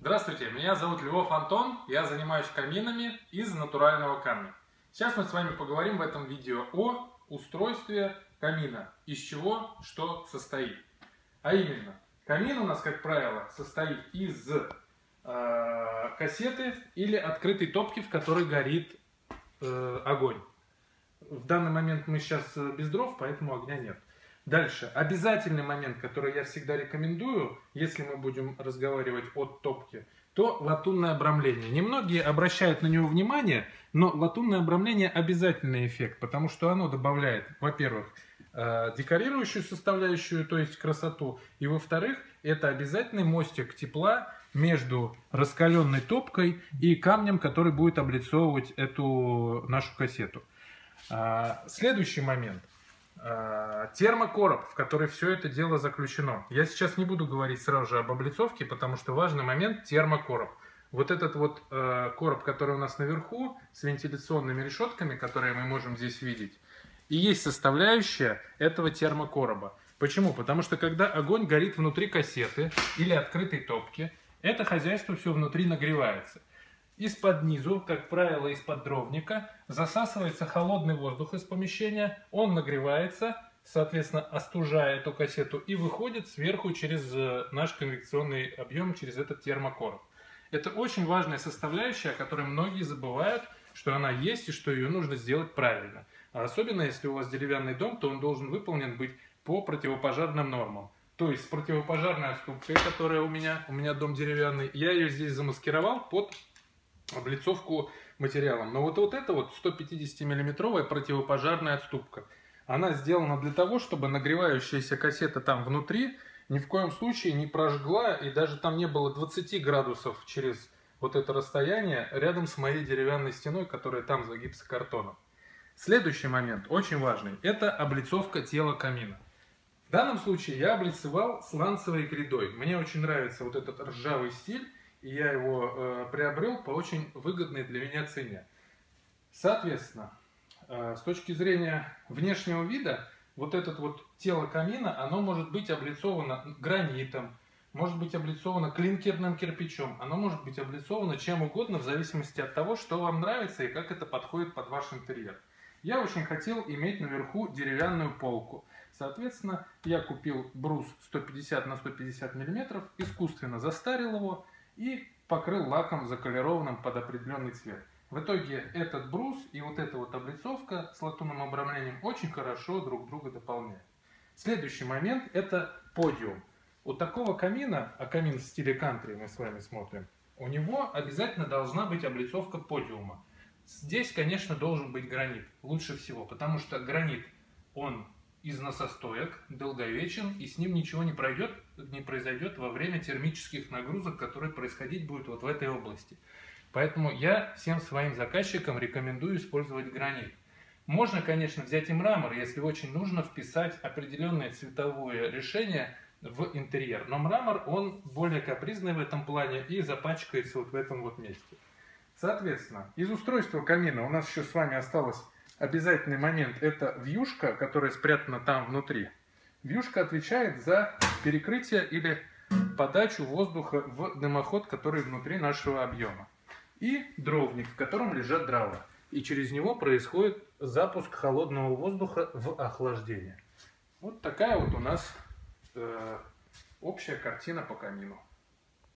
Здравствуйте, меня зовут Львов Антон, я занимаюсь каминами из натурального камня. Сейчас мы с вами поговорим в этом видео о устройстве камина, из чего что состоит. А именно, камин у нас, как правило, состоит из кассеты или открытой топки, в которой горит огонь. В данный момент мы сейчас без дров, поэтому огня нет. Дальше. Обязательный момент, который я всегда рекомендую, если мы будем разговаривать о топке, то латунное обрамление. Немногие обращают на него внимание, но латунное обрамление обязательный эффект, потому что оно добавляет, во-первых, декорирующую составляющую, то есть красоту, и во-вторых, это обязательный мостик тепла между раскаленной топкой и камнем, который будет облицовывать эту нашу кассету. Следующий момент. Термокороб, в который все это дело заключено. Я сейчас не буду говорить сразу же об облицовке, потому что важный момент — термокороб. Вот этот вот короб, который у нас наверху, с вентиляционными решетками, которые мы можем здесь видеть, и есть составляющая этого термокороба. Почему? Потому что когда огонь горит внутри кассеты или открытой топки, это хозяйство все внутри нагревается. Из-под низу, как правило, из-под дровника, засасывается холодный воздух из помещения, он нагревается, соответственно, остужая эту кассету, и выходит сверху через наш конвекционный объем, через этот термокороб. Это очень важная составляющая, о которой многие забывают, что она есть и что ее нужно сделать правильно. А особенно, если у вас деревянный дом, то он должен выполнен быть по противопожарным нормам. То есть с противопожарной отступкой, которая у меня дом деревянный, я ее здесь замаскировал под облицовку материалом. Но вот эта вот 150-миллиметровая противопожарная отступка, она сделана для того, чтобы нагревающаяся кассета там внутри ни в коем случае не прожгла, и даже там не было 20 градусов через вот это расстояние рядом с моей деревянной стеной, которая там за гипсокартоном. Следующий момент, очень важный, это облицовка тела камина. В данном случае я облицевал сланцевой грядой. Мне очень нравится вот этот ржавый стиль, и я его приобрел по очень выгодной для меня цене. Соответственно, с точки зрения внешнего вида, вот это вот тело камина, оно может быть облицовано гранитом, может быть облицовано клинкерным кирпичом, оно может быть облицовано чем угодно в зависимости от того, что вам нравится и как это подходит под ваш интерьер. Я очень хотел иметь наверху деревянную полку. Соответственно, я купил брус 150 на 150 мм, искусственно застарил его и покрыл лаком, заколированным под определенный цвет. В итоге этот брус и вот эта вот облицовка с латунным обрамлением очень хорошо друг друга дополняют. Следующий момент — это подиум. У такого камина, а камин в стиле кантри мы с вами смотрим, у него обязательно должна быть облицовка подиума. Здесь, конечно, должен быть гранит, лучше всего, потому что гранит, он износостоек, долговечен, и с ним ничего не произойдет во время термических нагрузок, которые происходить будут вот в этой области. Поэтому я всем своим заказчикам рекомендую использовать гранит. Можно, конечно, взять и мрамор, если очень нужно вписать определенное цветовое решение в интерьер. Но мрамор, он более капризный в этом плане и запачкается вот в этом вот месте. Соответственно, из устройства камина у нас еще с вами осталось обязательный момент — это вьюшка, которая спрятана там внутри. Вьюшка отвечает за перекрытие или подачу воздуха в дымоход, который внутри нашего объема. И дровник, в котором лежат дрова. И через него происходит запуск холодного воздуха в охлаждение. Вот такая вот у нас общая картина по камину.